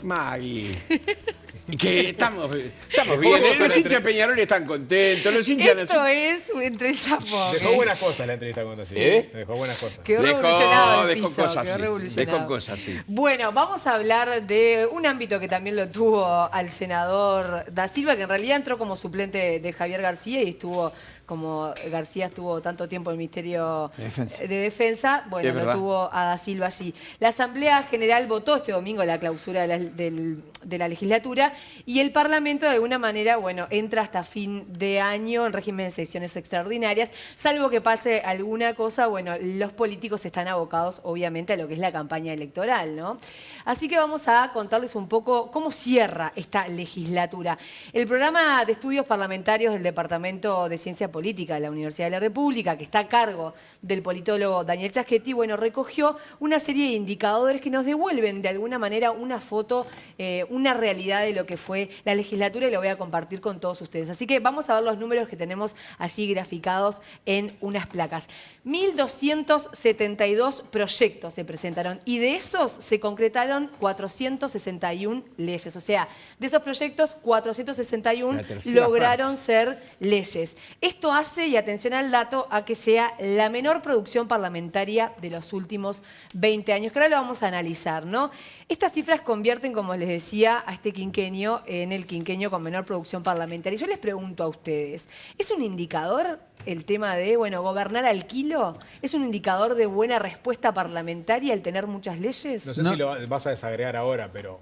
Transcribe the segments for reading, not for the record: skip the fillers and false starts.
Maggie. Que estamos bien. Los hinchas de Peñarol están contentos. Los hinchas Esto es una entrevista pobre. Dejó buenas cosas la entrevista con Tacci. ¿Sí? Dejó buenas cosas. Quedó revolucionado el dejó piso, cosas, quedó sí. revolucionado. Dejó cosas, sí. Bueno, vamos a hablar de un ámbito que también lo tuvo al senador Da Silva, que en realidad entró como suplente de Javier García y estuvo, como García estuvo tanto tiempo en el Ministerio de Defensa, bueno, Es lo verdad. tuvo a Da Silva allí. La Asamblea General votó este domingo la clausura de la legislatura y el Parlamento de alguna manera, bueno, entra hasta fin de año en régimen de sesiones extraordinarias, salvo que pase alguna cosa, bueno, los políticos están abocados obviamente a lo que es la campaña electoral, ¿no? Así que vamos a contarles un poco cómo cierra esta legislatura. El programa de estudios parlamentarios del Departamento de Ciencia Política de la Universidad de la República, que está a cargo del politólogo Daniel Chaschetti, bueno, recogió una serie de indicadores que nos devuelven de alguna manera una foto, una realidad de lo que fue la legislatura y lo voy a compartir con todos ustedes. Así que vamos a ver los números que tenemos allí graficados en unas placas. 1.272 proyectos se presentaron y de esos se concretaron 461 leyes. O sea, de esos proyectos, 461 lograron ser leyes. Esto hace, y atención al dato, a que sea la menor producción parlamentaria de los últimos 20 años, que ahora lo vamos a analizar, ¿no? Estas cifras convierten, como les decía, a este quinquenio en el quinquenio con menor producción parlamentaria. Yo les pregunto a ustedes, ¿es un indicador el tema de, bueno, gobernar al kilo? ¿Es un indicador de buena respuesta parlamentaria el tener muchas leyes? No sé si lo vas a desagregar ahora, pero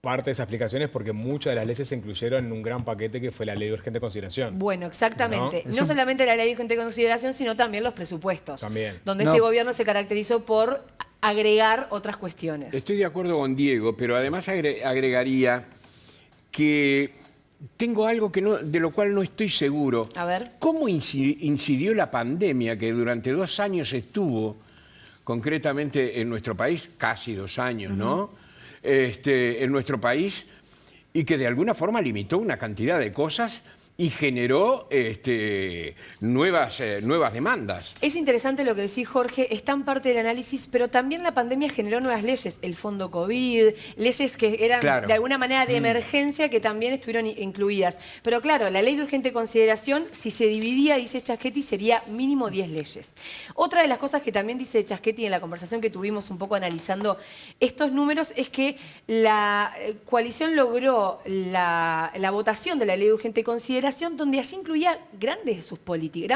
parte de esa explicación es porque muchas de las leyes se incluyeron en un gran paquete que fue la ley de urgente consideración. Bueno, exactamente. No solamente la ley de urgente consideración, sino también los presupuestos. También. Donde este gobierno se caracterizó por agregar otras cuestiones. Estoy de acuerdo con Diego, pero además agregaría que tengo algo que de lo cual no estoy seguro. A ver. ¿Cómo incidió la pandemia que durante 2 años estuvo, concretamente en nuestro país, casi 2 años, ¿no? En nuestro país, y que de alguna forma limitó una cantidad de cosas y generó nuevas demandas? Es interesante lo que decís, Jorge, es tan parte del análisis, pero también la pandemia generó nuevas leyes, el fondo COVID, leyes que eran de alguna manera de emergencia que también estuvieron incluidas. Pero claro, la ley de urgente consideración, si se dividía, dice Chaschetti, sería mínimo 10 leyes. Otra de las cosas que también dice Chaschetti en la conversación que tuvimos un poco analizando estos números es que la coalición logró la votación de la ley de urgente consideración donde allí incluía gran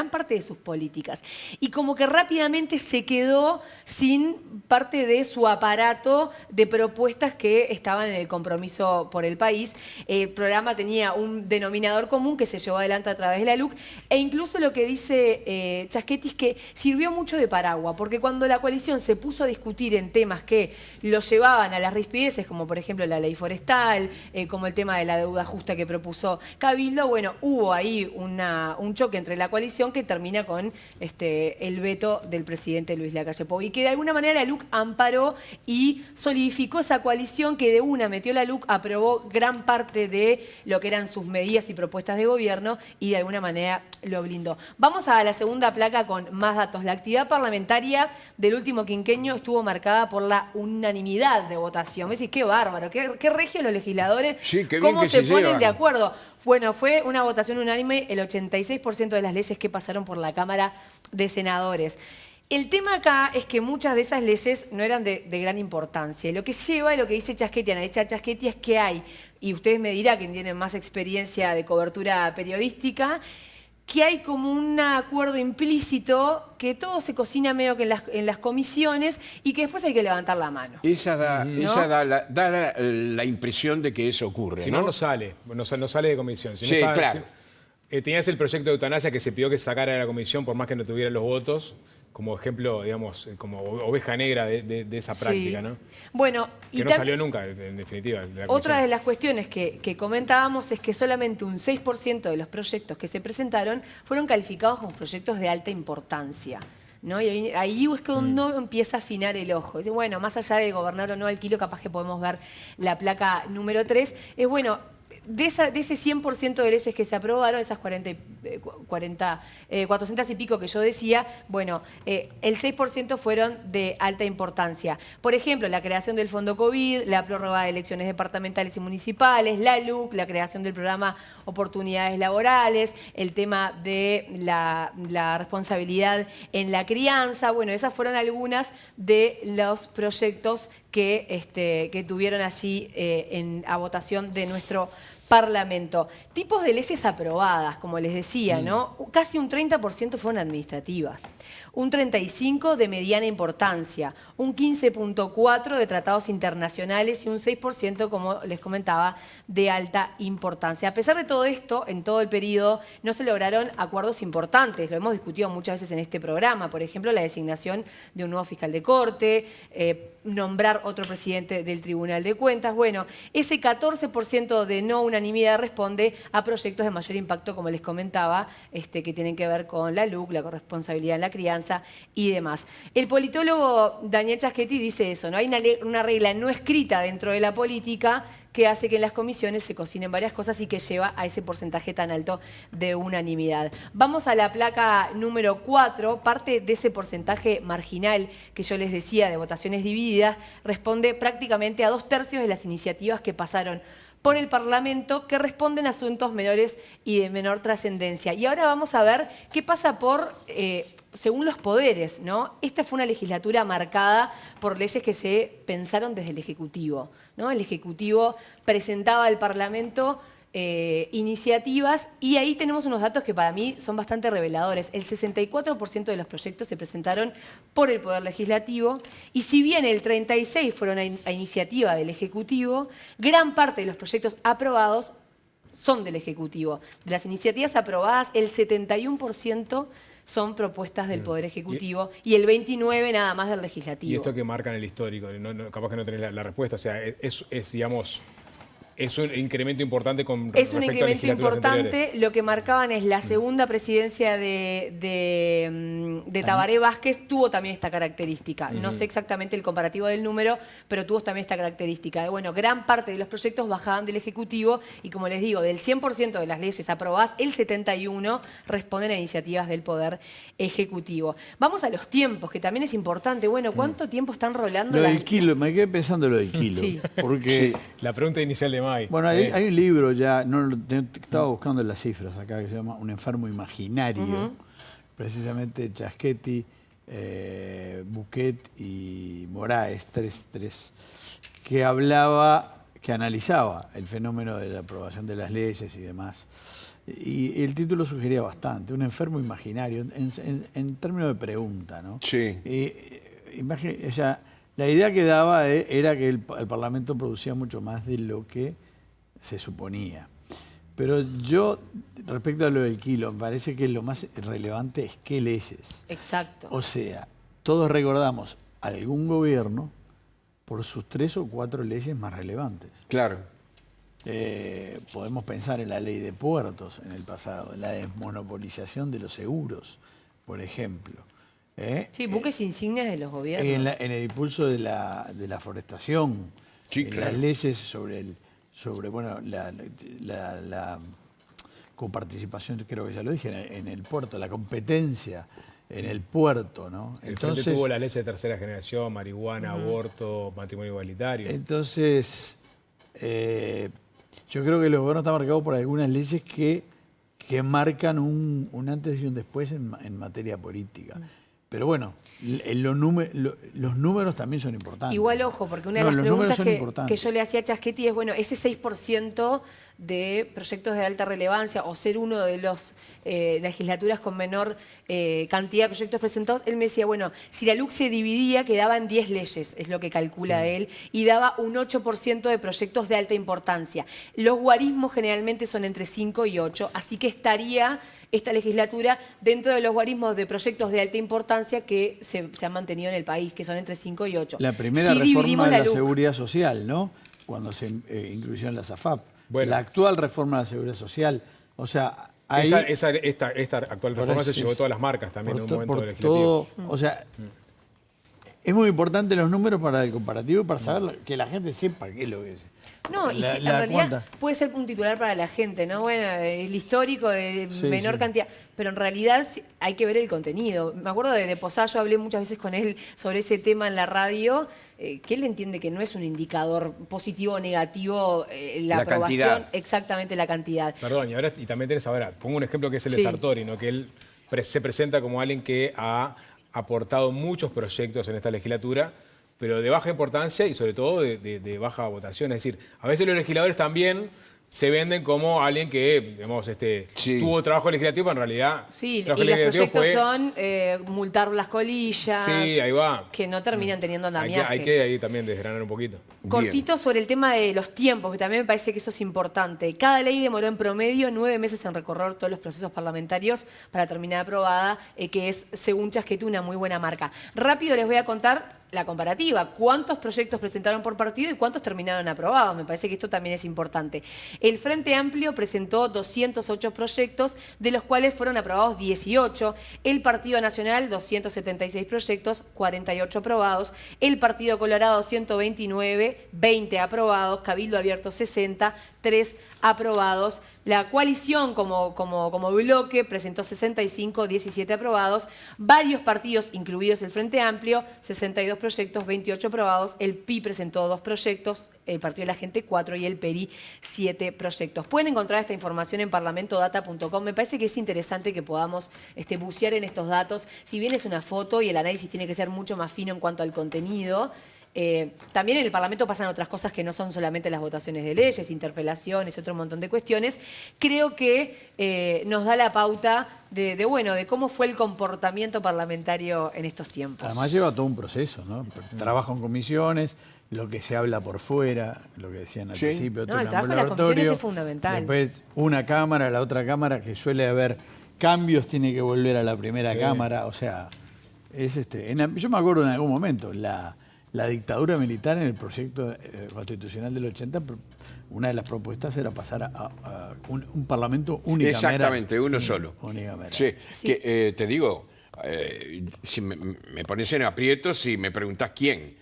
parte de sus políticas. Y como que rápidamente se quedó sin parte de su aparato de propuestas que estaban en el compromiso por el país. El programa tenía un denominador común que se llevó adelante a través de la LUC e incluso lo que dice Chaschetti es que sirvió mucho de paraguas, porque cuando la coalición se puso a discutir en temas que lo llevaban a las rispideces, como por ejemplo la ley forestal, como el tema de la deuda justa que propuso Cabildo, bueno, hubo ahí un choque entre la coalición que termina con el veto del presidente Luis Lacalle Pou y que de alguna manera la LUC amparó y solidificó esa coalición que de una metió la LUC, aprobó gran parte de lo que eran sus medidas y propuestas de gobierno y de alguna manera lo blindó. Vamos a la segunda placa con más datos. La actividad parlamentaria del último quinquenio estuvo marcada por la unanimidad de votación. Me decís, qué bárbaro, qué regio los legisladores, sí, qué bien cómo que se ponen llevan de acuerdo. Bueno, fue una votación unánime, el 86% de las leyes que pasaron por la Cámara de Senadores. El tema acá es que muchas de esas leyes no eran de gran importancia. Lo que lleva, y lo que dice Chaschetti, analiza Chaschetti, es que hay, y ustedes me dirán que tienen más experiencia de cobertura periodística, que hay como un acuerdo implícito que todo se cocina medio que en las comisiones y que después hay que levantar la mano. Esa da la impresión de que eso ocurre. Si no, no sale de comisión. Si no Sí, está, claro. Tenías el proyecto de eutanasia que se pidió que se sacara de la comisión por más que no tuviera los votos, como ejemplo, digamos, como oveja negra de esa práctica, Sí. ¿no? Bueno, que no salió nunca, en definitiva. De la otra de las cuestiones que comentábamos es que solamente un 6% de los proyectos que se presentaron fueron calificados como proyectos de alta importancia, ¿no? Y ahí es que uno empieza a afinar el ojo. Dice, bueno, más allá de gobernar o no al kilo, capaz que podemos ver la placa número 3. Es bueno, de ese 100% de leyes que se aprobaron, esas 400 y pico que yo decía, bueno, el 6% fueron de alta importancia. Por ejemplo, la creación del Fondo COVID, la prórroga de elecciones departamentales y municipales, la LUC, la creación del programa Oportunidades Laborales, el tema de la responsabilidad en la crianza. Bueno, esas fueron algunas de los proyectos que tuvieron allí a votación de nuestro Parlamento. Tipos de leyes aprobadas, como les decía, ¿no? Casi un 30% fueron administrativas, un 35% de mediana importancia, un 15,4% de tratados internacionales y un 6%, como les comentaba, de alta importancia. A pesar de todo esto, en todo el periodo no se lograron acuerdos importantes. Lo hemos discutido muchas veces en este programa. Por ejemplo, la designación de un nuevo fiscal de corte, nombrar otro presidente del Tribunal de Cuentas. Bueno, ese 14% de no unanimidad responde a proyectos de mayor impacto, como les comentaba, que tienen que ver con la LUC, la corresponsabilidad en la crianza y demás. El politólogo Daniel Chaschetti dice eso, ¿no? Hay una regla no escrita dentro de la política que hace que en las comisiones se cocinen varias cosas y que lleva a ese porcentaje tan alto de unanimidad. Vamos a la placa número 4. Parte de ese porcentaje marginal que yo les decía de votaciones divididas responde prácticamente a 2/3 de las iniciativas que pasaron por el Parlamento que responden a asuntos menores y de menor trascendencia. Y ahora vamos a ver qué pasa según los poderes, ¿no? Esta fue una legislatura marcada por leyes que se pensaron desde el Ejecutivo, ¿no? El Ejecutivo presentaba al Parlamento iniciativas y ahí tenemos unos datos que para mí son bastante reveladores. El 64% de los proyectos se presentaron por el Poder Legislativo y si bien el 36% fueron a iniciativa del Ejecutivo, gran parte de los proyectos aprobados son del Ejecutivo. De las iniciativas aprobadas, el 71% son propuestas del Poder Ejecutivo y el 29% nada más del Legislativo. Y esto que marca en el histórico, capaz que no tenés la respuesta, o sea, digamos... Es un incremento importante con respecto a legislaturas anteriores. Es un incremento importante. Lo que marcaban es la segunda presidencia de Tabaré Vázquez tuvo también esta característica. No sé exactamente el comparativo del número, pero tuvo también esta característica. Bueno, gran parte de los proyectos bajaban del Ejecutivo y, como les digo, del 100% de las leyes aprobadas, el 71% responden a iniciativas del Poder Ejecutivo. Vamos a los tiempos, que también es importante. Bueno, ¿cuánto tiempo están rolando lo del kilo, me quedé pensando lo del kilo. Sí. Porque... La pregunta inicial de May. Bueno, hay un libro ya, estaba buscando las cifras acá, que se llama Un enfermo imaginario. Precisamente Chaschetti, Buquet y Moraes, tres, que analizaba el fenómeno de la aprobación de las leyes y demás. Y el título sugería bastante, un enfermo imaginario, en términos de pregunta, ¿no? Sí. La idea que daba era que el Parlamento producía mucho más de lo que se suponía. Pero yo, respecto a lo del kilo, me parece que lo más relevante es qué leyes. Exacto. O sea, todos recordamos algún gobierno por sus 3 o 4 leyes más relevantes. Claro. Podemos pensar en la ley de puertos en el pasado, en la desmonopolización de los seguros, por ejemplo. Sí, buques insignias de los gobiernos. En el impulso de la forestación, sí, en las leyes sobre la coparticipación, creo que ya lo dije, en el puerto, la competencia en el puerto, ¿no? El Frente tuvo la ley de tercera generación, marihuana, aborto, matrimonio igualitario. Entonces, yo creo que el gobierno está marcado por algunas leyes que marcan un antes y un después en materia política. Pero bueno, los números también son importantes. Igual, ojo, porque una de las preguntas que yo le hacía a Chaschetti es, bueno, ese 6% de proyectos de alta relevancia o ser uno de los legislaturas con menor cantidad de proyectos presentados, él me decía, bueno, si la LUC se dividía, quedaban 10 leyes, es lo que calcula él, y daba un 8% de proyectos de alta importancia. Los guarismos generalmente son entre 5 y 8, así que estaría esta legislatura dentro de los guarismos de proyectos de alta importancia que se han mantenido en el país, que son entre 5 y 8. La primera reforma de la seguridad social, ¿no? Cuando se incluyeron las AFAP. Bueno. La actual reforma de la seguridad social, o sea... Ahí, esta actual reforma se llevó todas las marcas también en un momento legislativo. O sea, es muy importante los números para el comparativo y para saber que la gente sepa qué es lo que es. No, y en realidad puede ser un titular para la gente, ¿no? Bueno, el histórico de menor cantidad, pero en realidad hay que ver el contenido. Me acuerdo de Posada, yo hablé muchas veces con él sobre ese tema en la radio, que él entiende que no es un indicador positivo o negativo la aprobación, cantidad. Exactamente la cantidad. Perdón, y también tenés ahora, pongo un ejemplo que es el de Sartori, ¿no? Que él se presenta como alguien que ha aportado muchos proyectos en esta legislatura, pero de baja importancia y sobre todo de baja votación. Es decir, a veces los legisladores también se venden como alguien que, digamos, tuvo trabajo legislativo, pero en realidad... Sí, y los proyectos son multar las colillas, sí, ahí va. Que no terminan teniendo andamiaje. Hay que ahí también desgranar un poquito. Cortito sobre el tema de los tiempos, que también me parece que eso es importante. Cada ley demoró en promedio 9 meses en recorrer todos los procesos parlamentarios para terminar aprobada, que es, según Chasquetti, una muy buena marca. Rápido les voy a contar la comparativa. ¿Cuántos proyectos presentaron por partido y cuántos terminaron aprobados? Me parece que esto también es importante. El Frente Amplio presentó 208 proyectos, de los cuales fueron aprobados 18. El Partido Nacional, 276 proyectos, 48 aprobados. El Partido Colorado, 129, 20 aprobados. Cabildo Abierto, 60, 3 aprobados. La coalición como bloque presentó 65, 17 aprobados. Varios partidos, incluidos el Frente Amplio, 62 proyectos, 28 aprobados. El PI presentó 2 proyectos, el Partido de la Gente 4 y el PERI 7 proyectos. Pueden encontrar esta información en parlamentodata.com. Me parece que es interesante que podamos bucear en estos datos. Si bien es una foto y el análisis tiene que ser mucho más fino en cuanto al contenido, también en el Parlamento pasan otras cosas que no son solamente las votaciones de leyes, interpelaciones, otro montón de cuestiones. Creo que nos da la pauta de cómo fue el comportamiento parlamentario en estos tiempos. Además lleva todo un proceso, ¿no? Trabajo en comisiones, lo que se habla por fuera, lo que decían al principio, el trabajo de las comisiones es fundamental. Después una cámara, la otra cámara, que suele haber cambios, tiene que volver a la primera cámara. O sea, es yo me acuerdo en algún momento, la dictadura militar en el proyecto constitucional del 80, una de las propuestas era pasar a un parlamento unicameral. Exactamente, uno solo. Unicameral. Sí. Que, te digo, si me pones en aprietos si me preguntás quién,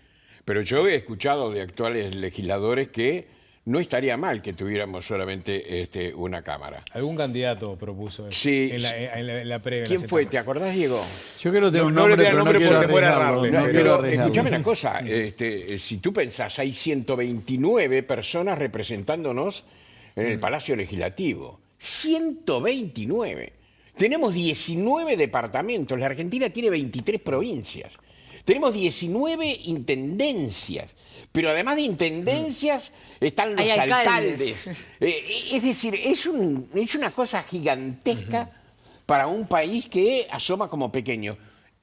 pero yo he escuchado de actuales legisladores que no estaría mal que tuviéramos solamente una Cámara. ¿Algún candidato propuso eso? Sí. En la previa. ¿Quién fue? ¿Te acordás, Diego? Yo creo que tengo un nombre, pero no quiero arriesgarlo. Pero escúchame una cosa. Si tú pensás, hay 129 personas representándonos en el Palacio Legislativo. 129. Tenemos 19 departamentos. La Argentina tiene 23 provincias. Tenemos 19 intendencias. Pero además de intendencias están los alcaldes. Es decir, es una cosa gigantesca para un país que asoma como pequeño.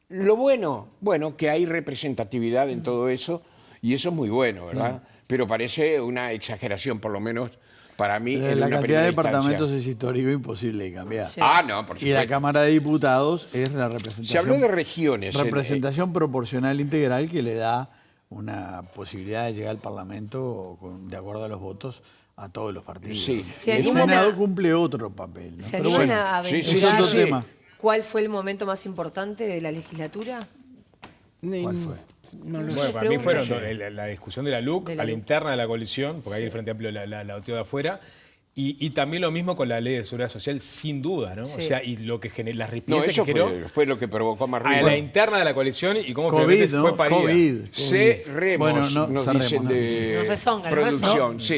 Lo bueno, que hay representatividad en todo eso, y eso es muy bueno, ¿verdad? Pero parece una exageración, por lo menos para mí. La cantidad de departamentos es histórico, imposible de cambiar. Sí. No, por supuesto. Y la Cámara de Diputados es la representación. Se habló de regiones. Representación proporcional integral que le da una posibilidad de llegar al Parlamento de acuerdo a los votos a todos los partidos. Sí. El Senado cumple otro papel, ¿no? ¿Se Pero animan bueno, a es otro tema. ¿Cuál fue el momento más importante de la legislatura? ¿Cuál fue? Bueno, para mí fueron la discusión de la LUC, a la interna de la coalición, porque ahí el Frente Amplio la bateó de afuera, y también lo mismo con la Ley de Seguridad Social, sin duda, ¿no? Sí. O sea, y lo que generó, las rispidencias eso que generó fue lo que provocó más ruido. a la interna de la coalición y cómo COVID, finalmente ¿no? fue parida. COVID. Cerremos, Bueno, nos dicen de Nos rezongan, producción. Sí.